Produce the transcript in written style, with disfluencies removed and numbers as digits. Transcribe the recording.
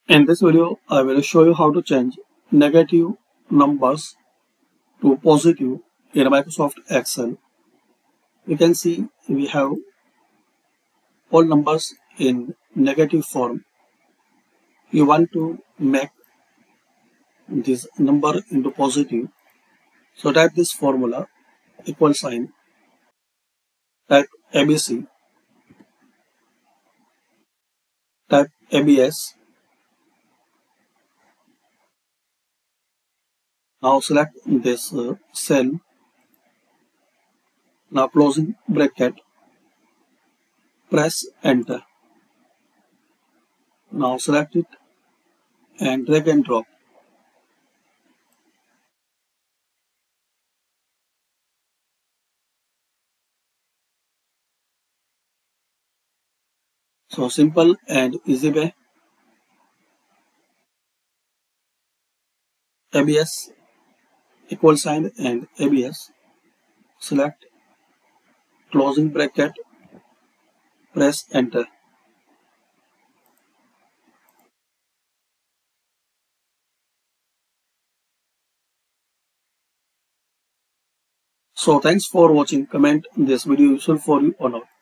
In this video, I will show you how to change negative numbers to positive in Microsoft Excel. You can see we have all numbers in negative form. You want to make this number into positive. So type this formula equal sign, type ABC, type ABS. Now select this cell. Now closing bracket, press enter. Now select it and drag and drop. So simple and easy way. ABS equal sign and ABS. Select closing bracket, press enter. So thanks for watching. Comment this video useful for you or not.